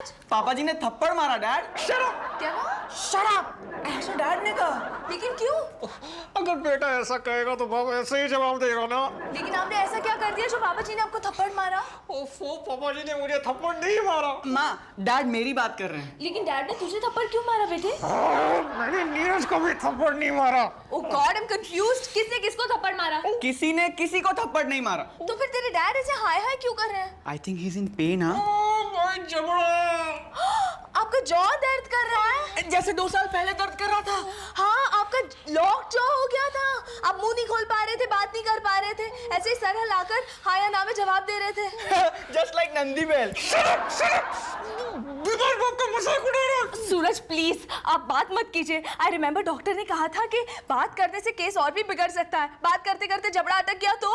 पापा जी ने थप्पड़ मारा डैड। Shut up! क्या कहा? शट अप, ऐसा डैड ने कहा। लेकिन क्यों? अगर बेटा ऐसा कहेगा तो बाप ऐसे ही जवाब देगा ना। लेकिन आपने ऐसा क्या कर दिया जो पापा जी ने आपको थप्पड़ मारा? ओफो, पापा जी ने मुझे थप्पड़ नहीं मारा। माँ, डैड मेरी बात कर रहे हैं। लेकिन डैड ने तुझे थप्पड़ क्यों मारा बेटे? मैंने नीरज को भी थप्पड़ नहीं मारा। ओह गॉड, आई एम कंफ्यूज्ड। किसने किसको थप्पड़ मारा? किसी ने किसी को थप्पड़ नहीं मारा। तो फिर तेरे डैड ऐसे हाय हाय क्यों कर रहे हैं? I think he is in pen. हाँ, ओह माय जबड़ा। आपका जॉ दर्द कर रहा है? जैसे 2 साल पहले दर्द कर रहा था। हाँ, आपका लॉक जॉ हो गया था। आप मुंह नहीं खोल पा रहे थे, बात नहीं कर पा रहे थे, ऐसे ही सर हिलाकर हाँ या ना में जवाब दे रहे थे। जस्ट लाइक नंदी बैल। बिगर बाप का मजाक उड़ा रहा। सूरज प्लीज, आप बात मत कीजिए। आई रिमेम्बर डॉक्टर ने कहा था कि बात करने से केस और भी बिगड़ सकता है। बात करते करते जबड़ा अटक गया तो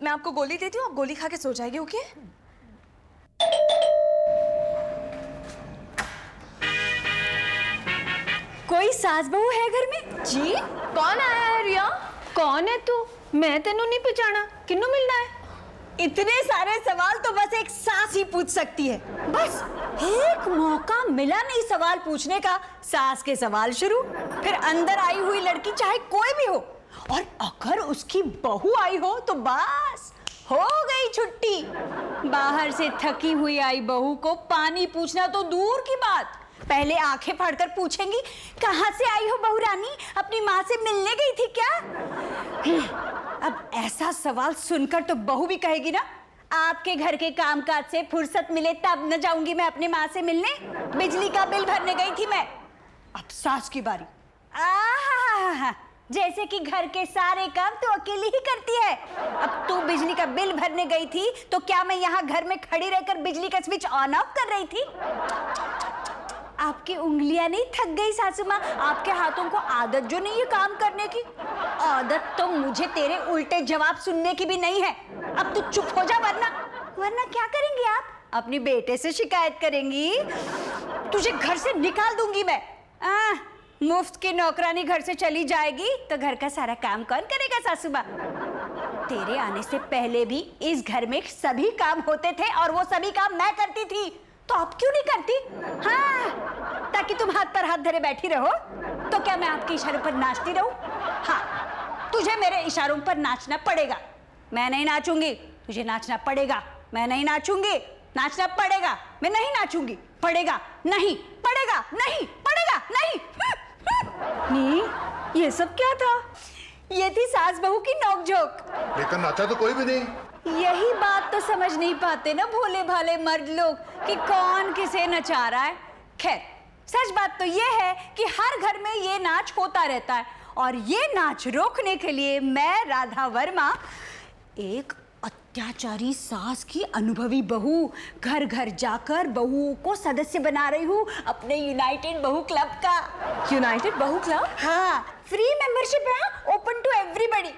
मैं आपको गोली देती हूँ, आप गोली खा के सो जाएगी। ओके? कोई सास बहू है घर में? जी, कौन आया है रिया? कौन है तू? मैं तेनू नहीं पहचाना, किन्नू मिलना है? इतने सारे सवाल तो बस एक सास ही पूछ सकती है। बस एक मौका मिला नहीं सवाल पूछने का, सास के सवाल शुरू। फिर अंदर आई हुई लड़की चाहे कोई भी हो, और अगर उसकी बहू आई हो तो बस हो गई छुट्टी। बाहर से थकी हुई आई बहू को पानी पूछना तो दूर की बात, पहले आंखें फाड़कर पूछेंगी कहां से आई हो बहू रानी, अपनी माँ से मिलने गई थी क्या? अब ऐसा सवाल सुनकर तो बहू भी कहेगी ना, आपके घर के कामकाज से फुर्सत मिले तब न जाऊंगी मैं अपनी माँ से मिलने, बिजली का बिल भरने गई थी मैं। अब सास की बारी। आहा, जैसे कि घर के सारे काम तो अकेली ही करती है। अब तू बिजली का बिल भरने गई थी तो क्या मैं यहाँ घर में खड़ी रहकर बिजली का स्विच ऑन ऑफ कर रही थी? आपकी उंगलियां नहीं थक गई सासू माँ? आपके हाथों को आदत जो नहीं है काम करने की? आदत तो मुझे तेरे उल्टे जवाब सुनने की भी नहीं है। अब तू चुप हो जा, वरना क्या करेंगी आप? अपनी बेटे से शिकायत करेंगी, तुझे घर से निकाल दूंगी मैं। मुफ्त की नौकरानी घर से चली जाएगी तो घर का सारा काम कौन करेगा सासू माँ? तेरे आने से पहले भी इस घर में सभी काम होते थे और वो सभी काम मैं करती थी, तो आप क्यों नहीं करती? हाँ, ताकि तुम हाथ पर हाथ धरे बैठी रहो। तो क्या मैं आपके इशारों पर नाचती रहूं? हाँ, तुझे मेरे इशारों पर नाचना पड़ेगा। मैं नहीं नाचूंगी, तुझे नाचना पड़ेगा। मैं नहीं नाचूंगी, नाचना पड़ेगा। मैं नहीं नाचूंगी, पड़ेगा नहीं, पड़ेगा नहीं, पड़ेगा नहीं। ये सब क्या था? ये थी सास बहू की नोकझोंक। लेकिन नाचा तो कोई भी नहीं। यही बात तो समझ नहीं पाते ना भोले भाले मर्द लोग कि कौन किसे नचा रहा है। खैर, सच बात तो ये है कि हर घर में ये नाच होता रहता है, और ये नाच रोकने के लिए मैं राधा वर्मा, एक अत्याचारी सास की अनुभवी बहू, घर घर जाकर बहुओं को सदस्य बना रही हूँ अपने यूनाइटेड बहू क्लब का। यूनाइटेड बहू क्लब? हाँ, फ्री मेंबरशिप है, ओपन टू एवरीबॉडी।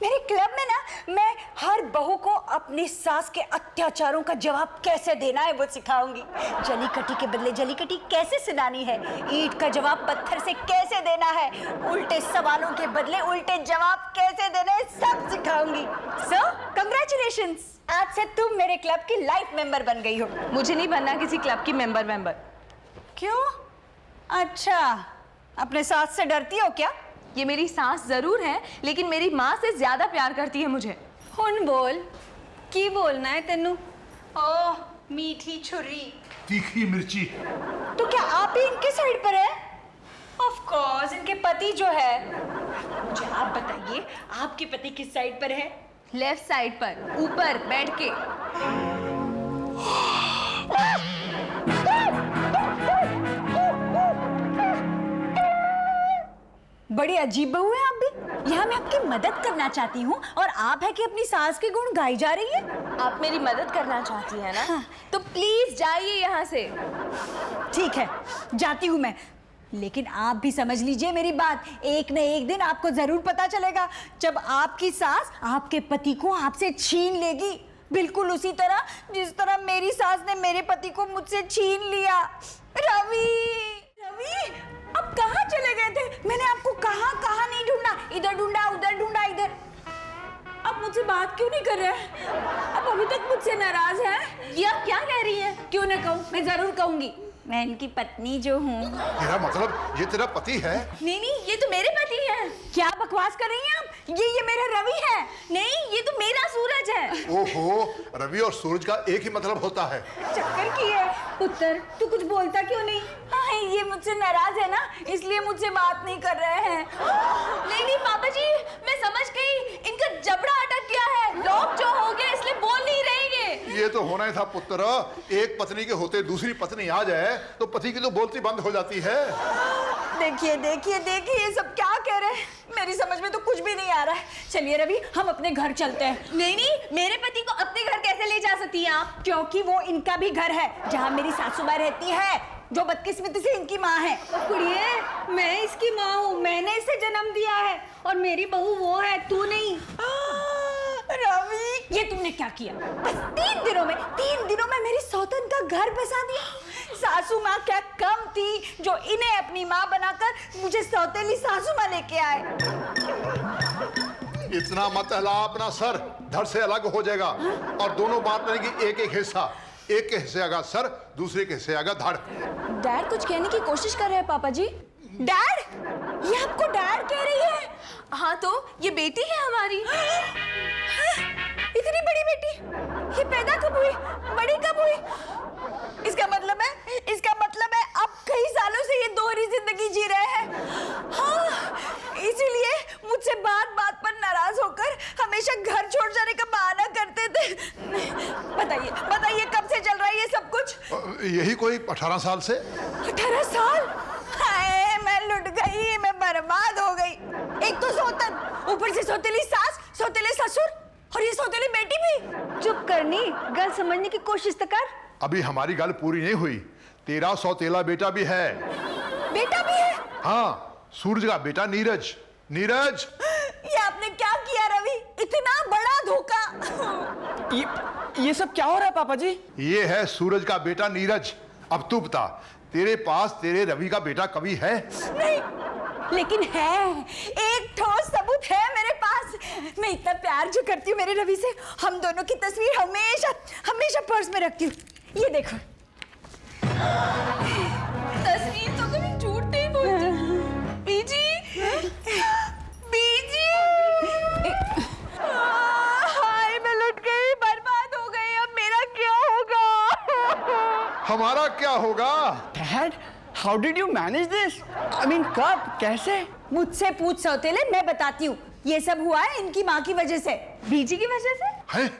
मेरे क्लब में ना मैं हर बहू को अपनी सास के अत्याचारों का जवाब कैसे देना है वो सिखाऊंगी। जली कटी के बदले जली कटी कैसे सुनानी है, ईंट का जवाब पत्थर से कैसे देना है, उल्टे सवालों के बदले उल्टे जवाब कैसे देना है, सब सिखाऊंगी। सो कंग्रेचुलेशंस, आज से तुम मेरे क्लब की लाइफ मेंबर बन गई हो। मुझे नहीं बनना किसी क्लब की मेंबर। क्यों? अच्छा, अपने सास से डरती हो क्या? ये मेरी सास जरूर है, लेकिन मेरी माँ से ज्यादा प्यार करती है मुझे। हुन बोल, की बोलना है तेनू? ओह मीठी छुरी, तीखी मिर्ची। तो क्या आप ही इनके साइड पर है? ऑफ कोर्स, इनके पति जो है। मुझे आप बताइए, आपके पति किस साइड पर है? लेफ्ट साइड पर, ऊपर बैठ के। बड़ी अजीब बहू है आप भी। यहाँ मैं आपकी मदद करना चाहती हूँ और आप है कि अपनी सास के गुण गाई जा रही है। आप मेरी मदद करना चाहती है ना? हाँ। तो प्लीज जाइए यहाँ से। ठीक है, जाती हूँ मैं, लेकिन आप भी समझ लीजिए मेरी बात, एक न एक दिन आपको जरूर पता चलेगा जब आपकी सास आपके पति को आपसे छीन लेगी, बिल्कुल उसी तरह जिस तरह मेरी सास ने मेरे पति को मुझसे छीन लिया। रवि, रवि, अब कहाँ चले गए थे? मैंने आपको कहाँ कहाँ नहीं ढूंढा, इधर ढूंढा, उधर ढूंढा, इधर। अब मुझसे बात क्यों नहीं कर रहे हैं? आप अभी तक मुझसे नाराज हैं? ये आप क्या कह रही हैं? क्यों ना कहूँ, मैं जरूर कहूंगी। मैं इनकी पत्नी जो हूँ। तेरा मतलब ये तेरा पति है? नहीं नहीं, ये तो मेरे पति हैं। क्या बकवास कर रही हैं आप? ये मेरा रवि है। नहीं, ये तो मेरा सूरज है। ओहो, रवि और सूरज का एक ही मतलब होता है। चक्कर की है। पुत्र, तू कुछ बोलता क्यों नहीं? हाँ, ये मुझसे नाराज है ना, इसलिए मुझसे बात नहीं कर रहे हैं। नहीं नहीं पापा जी, मैं समझ गई, इनका जबड़ा अटक गया है, लॉक जो हो गया, इसलिए बोल नहीं रहे ये। ये तो होना ही था पुत्र। एक पत्नी के होते दूसरी पत्नी आ जाए तो पति की तो बोलती बंद हो जाती है। देखिए देखिए देखिए, ये सब क्या कह रहे हैं? मेरी समझ में तो कुछ भी नहीं आ रहा है। चलिए रवि, हम अपने घर चलते हैं। नहीं नहीं, मेरे पति को अपने घर कैसे ले जा सकती हैं आप? क्योंकि वो इनका भी घर है, जहाँ मेरी सासू माँ रहती है, जो बदकिस्मती से इनकी माँ है। कुड़िए, मैं इसकी माँ हूँ, मैंने इसे जन्म दिया है, और मेरी बहू वो है, तू नहीं। रवि, ये तुमने क्या किया? बस 3 दिनों में मेरी सौतन का घर बसा दिया। सासू माँ क्या कम थी जो इन्हें अपनी माँ बनाकर मुझे सौतेली सासू माँ लेके आए। इतना मत हिला अपना सर, धड़ से अलग हो जाएगा। और दोनों बात बनेगी एक एक हिस्सा। एक के हिस्से आगा सर, दूसरे के हिस्से आगा धड़। डैड कुछ कहने की कोशिश कर रहे हैं पापा जी। डैड? ये आपको डैड कह रही है? हाँ तो ये बेटी है हमारी। इतनी बड़ी बेटी, ये पैदा कब हुई? बड़ी कब हुई? इसका मतलब है अब कई सालों से ये दोहरी जिंदगी जी रहे हैं। हाँ, इसीलिए मुझसे बात पर नाराज होकर हमेशा घर छोड़ जाने का बहाना करते थे। बताइए कब से चल रहा है ये सब कुछ? यही कोई 18 साल से। 18 साल? हाय, मैं लुट गई, मैं बर्बाद हो गई। एक तो सौतन, ऊपर से सौतेली सास, सौतेले ससुर, और ये सौतेली बेटी भी। चुप करनी, गल समझने की कोशिश तो कर। अभी हमारी गल पूरी नहीं हुई। तेरा सौतेला बेटा भी है। बेटा भी है? हाँ, सूरज का बेटा नीरज। नीरज, ये आपने क्या किया रवि? इतना बड़ा धोखा। ये सब क्या हो रहा है पापा जी? ये है सूरज का बेटा नीरज। अब तू बता, तेरे पास तेरे रवि का बेटा कवि है? नहीं, लेकिन है, एक ठोस सबूत है मेरे पास। मैं इतना प्यार जो करती हूँ मेरे रवि से, हम दोनों की तस्वीर हमेशा पर्स में रखती हूँ। ये देखो। तस्वीर तो कभी झूठ नहीं बोलती। बीजी, बीजी। हाय, मैं लुट गई, बर्बाद हो गई। अब मेरा क्या होगा? हमारा क्या होगा? Dad, how did you manage this? I mean कब, कैसे? मुझसे पूछ सौतेले, मैं बताती हूँ। ये सब हुआ है इनकी माँ की वजह से। बीजी की वजह से? है?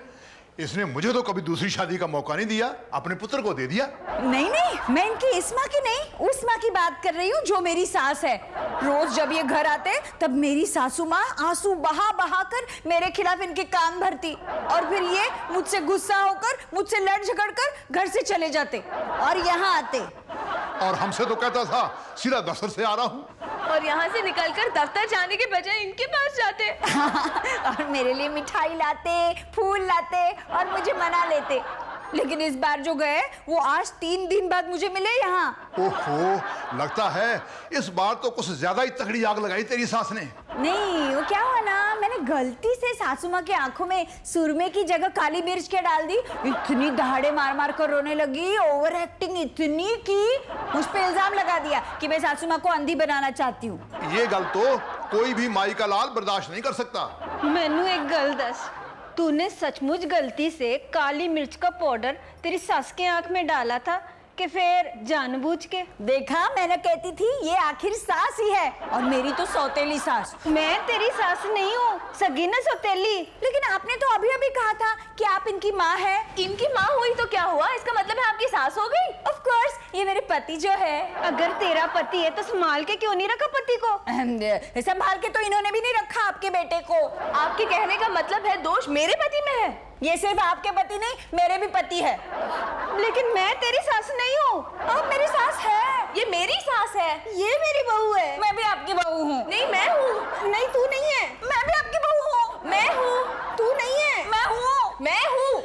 इसने मुझे तो कभी दूसरी शादी का मौका नहीं दिया, अपने पुत्र को दे दिया। नहीं, मैं इनकी इस माँ की नहीं, उस माँ की बात कर रही हूँ जो मेरी सास है। रोज जब ये घर आते तब मेरी सासू माँ आंसू बहा कर मेरे खिलाफ इनके कान भरती, और फिर ये मुझसे गुस्सा होकर मुझसे लड़ झगड़ कर घर से चले जाते और यहाँ आते। और हमसे तो कहता था सीधा दफ्तर से आ रहा हूँ। और यहाँ से निकलकर दफ्तर जाने के बजाय इनके पास जाते। और मेरे लिए मिठाई लाते, फूल लाते और मुझे मना लेते। लेकिन इस बार जो गए वो आज 3 दिन बाद मुझे मिले यहाँ। ओहो, लगता है इस बार तो कुछ ज्यादा ही तगड़ी आग लगाई तेरी सास ने। नहीं, वो क्या हुआ ना, मैंने गलती से सासू माँ की आंखों में सुरमे की जगह काली मिर्च के डाल दी। इतनी दहाड़े मार कर रोने लगी, ओवर एक्टिंग इतनी की, मुझ पे इल्जाम लगा दिया कि मैं सासू माँ को अंधी बनाना चाहती हूँ। ये गल तो कोई भी माई का लाल बर्दाश्त नहीं कर सकता। मैनू एक गल दस, तूने सचमुच गलती से काली मिर्च का पाउडर तेरी सास के आंख में डाला था कि फिर जानबूझ के? देखा, मैंने कहती थी ये आखिर सास ही है, और मेरी तो सौतेली सास। मैं तेरी सास नहीं हूँ, सगी ना सौतेली। लेकिन आपने तो अभी कहा था कि आप इनकी माँ है। इनकी माँ हुई तो क्या हुआ? इसका मतलब है आपकी सास हो गई? ऑफ कोर्स, ये मेरे पति जो है। अगर तेरा पति है तो संभाल के क्यों नहीं रखा पति को? संभाल के तो इन्होंने भी नहीं रखा आपके बेटे को। आपके कहने का मतलब है दोष मेरे पति में है? ये सिर्फ आपके पति नहीं, मेरे भी पति है। लेकिन मैं तेरी सास नहीं हूँ। आप मेरी सास है। ये मेरी सास है। ये मेरी बहू है। मैं भी आपकी बहू हूँ। नहीं, मैं हूँ। नहीं, तू नहीं है। मैं भी आपकी बहू हूँ। मैं हूँ। तू नहीं है। मैं हूँ। मैं हूँ।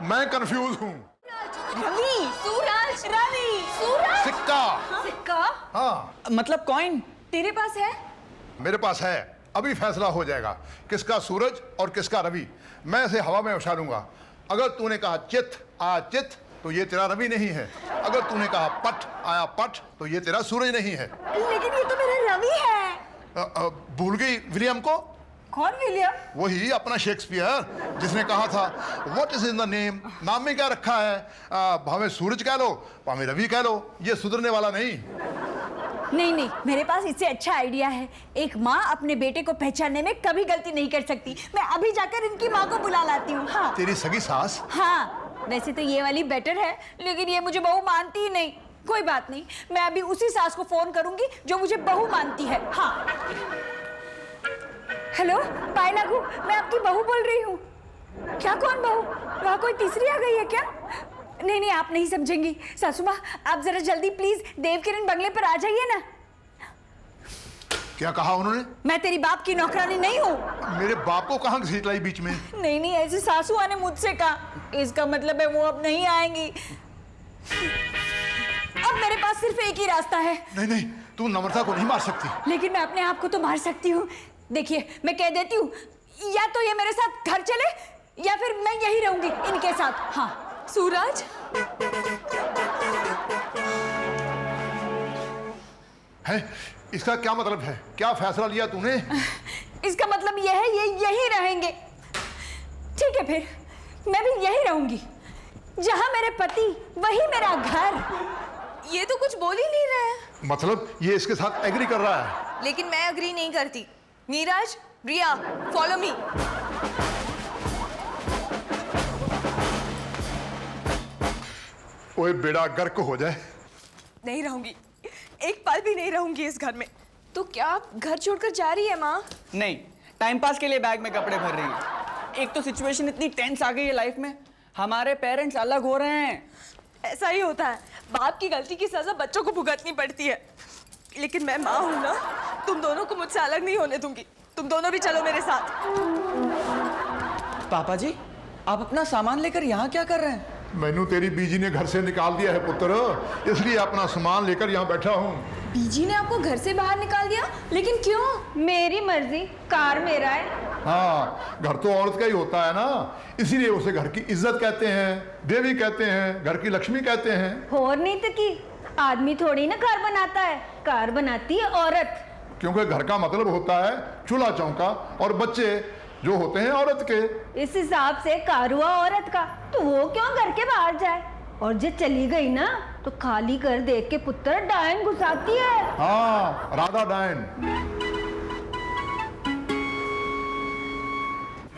मैं कंफ्यूज हूँ। रवि, सूरज, रवि, सूरज। सिक्का। सिक्का? हाँ, मतलब कॉइन? तेरे पास है? मेरे पास है। अभी फैसला हो जाएगा किसका सूरज और किसका रवि। मैं इसे हवा में उछालूंगा। अगर तूने कहा चित आया चित तो ये तेरा रवि नहीं है। अगर तूने कहा पट आया पट तो ये तेरा सूरज नहीं है। लेकिन ये तो मेरा रवि है। भूल गई विलियम को? कौन विलियम? वही अपना शेक्सपियर जिसने कहा था what is in the name. नाम में क्या रखा है? भावे सूरज कह लो भावे रवि कह लो, ये सुधरने वाला नहीं। नहीं नहीं, मेरे पास इससे अच्छा आइडिया है। एक माँ अपने बेटे को पहचानने में कभी गलती नहीं कर सकती। मैं अभी जाकर इनकी माँ को बुला लाती हूँ। हाँ तेरी सगी सास? हाँ, वैसे तो ये वाली बेटर है, लेकिन ये मुझे बहू मानती ही नहीं। कोई बात नहीं, मैं अभी उसी सास को फोन करूंगी जो मुझे बहू मानती है। हाँ हेलो पायलागू, मैं आपकी बहू बोल रही हूँ। क्या? कौन बहू? वहाँ कोई तीसरी आ गई है क्या? नहीं नहीं, आप नहीं समझेंगी। सासू माँ, आप जरा जल्दी प्लीज देवकिरण बंगले पर आ जाइए ना। क्या कहा उन्होंने? मैं तेरी बाप की नौकरानी नहीं हूँ। मेरे बाप को कहाँ घसीट लाई बीच में? नहीं नहीं, ऐसे सासू ने मुझसे कहा। इसका मतलब है वो अब नहीं आएंगी। अब मेरे पास सिर्फ एक ही रास्ता है। नहीं नहीं, तू नम्रता को नहीं मार सकती। लेकिन मैं अपने आप को तो मार सकती हूँ। देखिए, मैं कह देती हूँ, या तो ये मेरे साथ घर चले या फिर मैं यही रहूंगी इनके साथ। हाँ सूरज, है इसका क्या मतलब है? क्या फैसला लिया तूने? इसका मतलब यह है ये यही रहेंगे। ठीक है, फिर मैं भी यही रहूंगी। जहां मेरे पति वही मेरा घर। ये तो कुछ बोल ही नहीं रहे हैं। मतलब ये इसके साथ एग्री कर रहा है? लेकिन मैं अग्री नहीं करती। नीरज, रिया, फॉलो मी। ओए बेड़ा गर्क हो जाए। नहीं रहूंगी, एक पल भी नहीं रहूंगी इस घर में। तो क्या आप घर छोड़कर जा रही है माँ? नहीं, टाइम पास के लिए बैग में कपड़े भर रही है। एक तो सिचुएशन इतनी टेंस आ गई है लाइफ में, हमारे पेरेंट्स अलग हो रहे हैं। ऐसा ही होता है, बाप की गलती की सजा बच्चों को भुगतनी पड़ती है। लेकिन मैं माँ हूं ना, तुम दोनों को मुझसे अलग नहीं होने दूंगी। तुम दोनों भी चलो मेरे साथ। पापा जी, आप अपना सामान लेकर यहाँ क्या कर रहे हैं? मैनू तेरी बीजी ने घर से निकाल दिया है पुत्र, इसलिए अपना सामान लेकर यहाँ बैठा हूँ। बीजी ने आपको घर से बाहर निकाल दिया? लेकिन क्यों? मेरी मर्जी, कार मेरा है। हाँ, घर तो औरत का ही होता है ना, इसीलिए उसे घर की इज्जत कहते हैं, देवी कहते हैं, घर की लक्ष्मी कहते हैं। और नहीं तो की, आदमी थोड़ी ना कार बनाता है, कार बनाती है औरत। क्योंकि घर का मतलब होता है चूल्हा चौका और बच्चे जो होते हैं औरत के। इस हिसाब से कार हुआ औरत का, तो वो क्यों घर के बाहर जाए? और जो चली गई ना तो खाली कर देख के पुत्र डायन घुसाती है। हाँ, राधा डायन।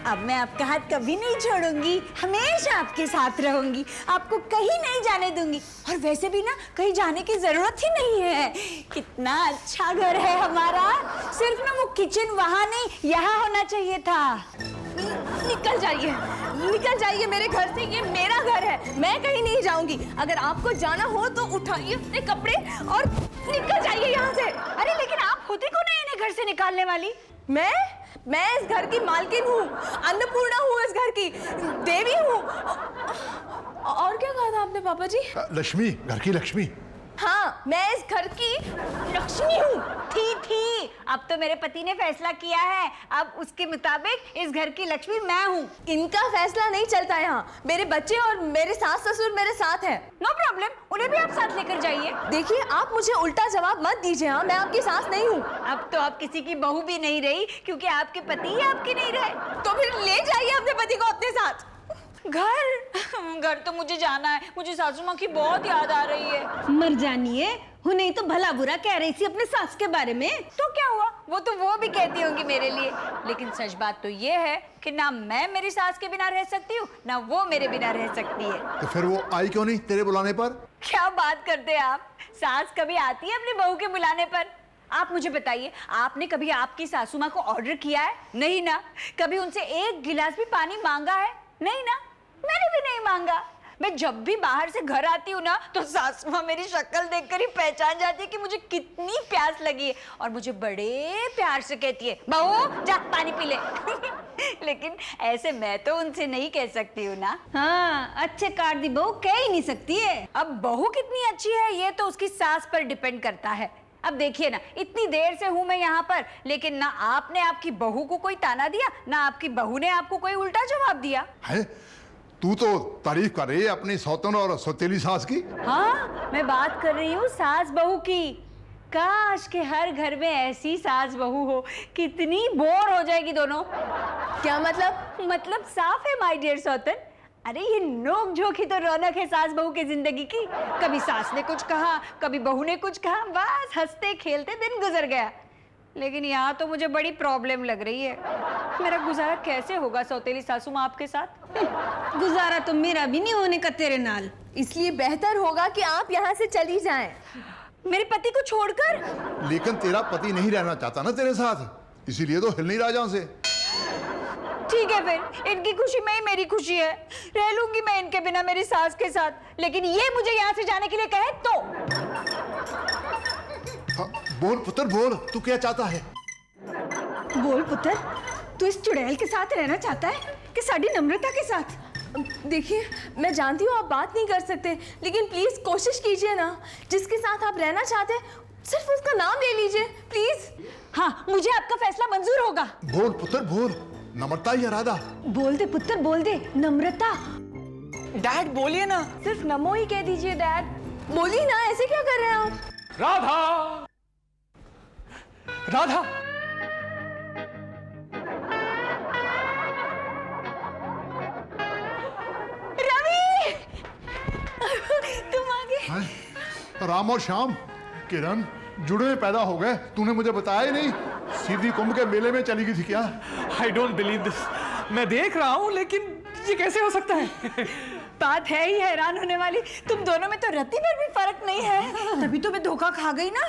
अब मैं आपका हाथ कभी नहीं छोड़ूंगी, हमेशा आपके साथ रहूंगी, आपको कहीं नहीं जाने दूंगी। और वैसे भी ना कहीं जाने की जरूरत ही नहीं है। कितना अच्छा घर है हमारा। सिर्फ ना वो किचन वहां नहीं, यहाँ होना चाहिए था। निकल जाइए, निकल जाइए मेरे घर से। ये मेरा घर है, मैं कहीं नहीं जाऊंगी। अगर आपको जाना हो तो उठाइए अपने कपड़े और निकल जाइए यहाँ से। अरे लेकिन आप खुद ही को नहीं इन्हें घर से निकालने वाली? मैं इस घर की मालकिन हूँ, अन्नपूर्णा हूँ, इस घर की देवी हूँ। और क्या कहा था आपने पापा जी? लक्ष्मी, घर की लक्ष्मी। हाँ, मैं इस घर की लक्ष्मी हूँ। थी अब तो मेरे पति ने फैसला किया है, अब उसके मुताबिक इस घर की लक्ष्मी मैं हूँ। इनका फैसला नहीं चलता यहाँ। मेरे बच्चे और मेरे सास ससुर मेरे साथ हैं। नो प्रॉब्लम, उन्हें भी आप साथ लेकर जाइए। देखिए, आप मुझे उल्टा जवाब मत दीजिए। हाँ, मैं आपकी सास नहीं हूँ। अब तो आप किसी की बहू भी नहीं रही, क्योंकि आपके पति ही आपके नहीं रहे। तो फिर ले जाइए अपने पति को अपने साथ। घर तो मुझे जाना है। मुझे सासू माँ की बहुत याद आ रही है। मर जानिए, नहीं तो भला बुरा कह रही थी अपने सास के बारे में। तो क्या हुआ, वो भी कहती होंगी मेरे लिए। लेकिन सच बात तो ये है कि ना मैं मेरी सास के बिना रह सकती हूँ, ना वो मेरे बिना रह सकती है। तो फिर वो आई क्यों नहीं तेरे बुलाने पर? क्या बात करते हैं आप? सास कभी आती है अपनी बहू के बुलाने पर? आप मुझे बताइए, आपने कभी आपकी सासू माँ को ऑर्डर किया है? नहीं ना। कभी उनसे एक गिलास भी पानी मांगा है? नहीं ना, मैंने भी नहीं मांगा। मैं जब भी बाहर से घर आती हूँ ना तो सासू माँ मेरी शक्ल देखकर ही पहचान जाती है कि मुझे कितनी प्यास लगी है, और मुझे बड़े प्यार से कहती है, बहू जा पानी पी ले। लेकिन ऐसे मैं तो उनसे नहीं कह सकती हूँ ना। हाँ, अच्छे कार दी बहू कह ही नहीं सकती है। अब बहू कितनी अच्छी है ये तो उसकी सास पर डिपेंड करता है। अब देखिए ना, इतनी देर से हूं मैं यहाँ पर, लेकिन ना आपने आपकी बहू को कोई ताना दिया, ना आपकी बहू ने आपको कोई उल्टा जवाब दिया। है तू तो तारीफ कर रही है अपनी सौतन और सौतेली सास की। हाँ, मैं बात कर रही हूँ सास बहू की। काश के हर घर में ऐसी सास बहू हो, कितनी बोर हो जाएगी दोनों। क्या मतलब? मतलब साफ है माय डियर सौतन। अरे ये नोक झोंक ही तो रौनक है सास बहू की जिंदगी की। कभी सास ने कुछ कहा, कभी बहू ने कुछ कहा, बस हंसते खेलते दिन गुजर गया। लेकिन यहाँ तो मुझे बड़ी प्रॉब्लम लग रही है। मेरा गुजारा कैसे होगा सौतेली सासू माँ आपके साथ? गुजारा तो मेरा भी नहीं होने का तेरे नाल। इसलिए बेहतर होगा कि आप यहाँ से चली जाएं। मेरे पति को छोड़कर? लेकिन तेरा पति नहीं रहना चाहता ना तेरे साथ, इसीलिए तो हिल नहीं रहा जहां से। ठीक है फिर, इनकी खुशी में ही मेरी खुशी है। रह लूंगी मैं इनके बिना मेरी सास के साथ, लेकिन ये मुझे यहाँ से जाने के लिए कहे तो। हाँ, बोल पुत्र बोल, तू क्या चाहता है? बोल पुत्र, तू इस चुड़ैल के साथ रहना चाहता है कि साड़ी नम्रता के साथ? देखिए, मैं जानती हूँ आप बात नहीं कर सकते, लेकिन प्लीज कोशिश कीजिए ना। जिसके साथ आप रहना चाहते हैं सिर्फ उसका नाम ले लीजिए प्लीज। हाँ, मुझे आपका फैसला मंजूर होगा। बोल पुत्र बोल, नम्रता या राधा? बोल दे पुत्र, बोल दे, नम्रता। डैड बोलिए ना। सिर्फ नमो ही कह दीजिए डैड। बोलिए ना, ऐसे क्या कर रहे हैं आप? राधा, राधा, रवि, तुम आ गए। हैं? राम और श्याम, किरण जुड़े पैदा हो गए, तूने मुझे बताया ही नहीं। सीधी कुंभ के मेले में चली गई थी क्या? I don't believe this. मैं देख रहा हूँ, लेकिन ये कैसे हो सकता है? बात है ही हैरान होने वाली। तुम दोनों में तो रत्ती भर भी फर्क नहीं है। तभी तो मैं धोखा खा गई ना।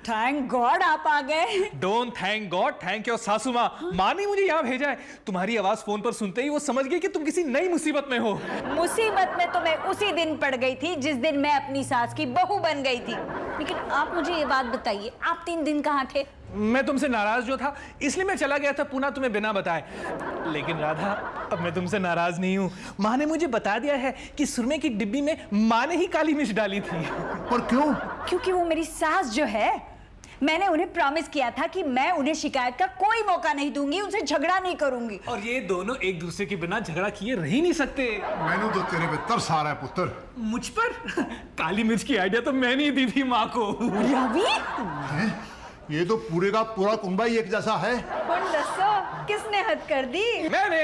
थैंक गॉड आप आ गए। Don't thank God, thank your सासू माँ। माँ ने मुझे यहाँ भेजा है। तुम्हारी आवाज फोन पर सुनते ही वो समझ गई कि तुम किसी नई मुसीबत में हो। मुसीबत में तो मैं उसी दिन पड़ गई थी जिस दिन मैं अपनी सास की बहू बन गई थी। लेकिन आप मुझे ये बात बताइए, आप 3 दिन कहाँ थे? मैं तुमसे नाराज जो था, इसलिए मैं चला गया था पुणे तुम्हें बिना बताए। लेकिन राधा, अब मैं तुमसे नाराज नहीं हूँ। माँ ने मुझे बता दिया है कि सुरमे की डिब्बी में माँ ने ही काली मिर्च डाली थी। पर क्यों? क्योंकि वो मेरी सास जो है, मैंने उन्हें प्रॉमिस किया था कि मैं उन्हें शिकायत का कोई मौका नहीं दूंगी, उनसे झगड़ा नहीं करूंगी। और ये दोनों एक दूसरे के बिना झगड़ा किए रह ही नहीं सकते। मैंने तो तेरे पे तरस आ रहा है पुत्र। मुझ पर? काली मिर्च की आइडिया तो मैंने ही दी थी माँ को। रवि, हैं? ये तो पूरे का पूरा कुंभा ही एक जैसा है। कौन दसो किसने हद कर दी? मैंने।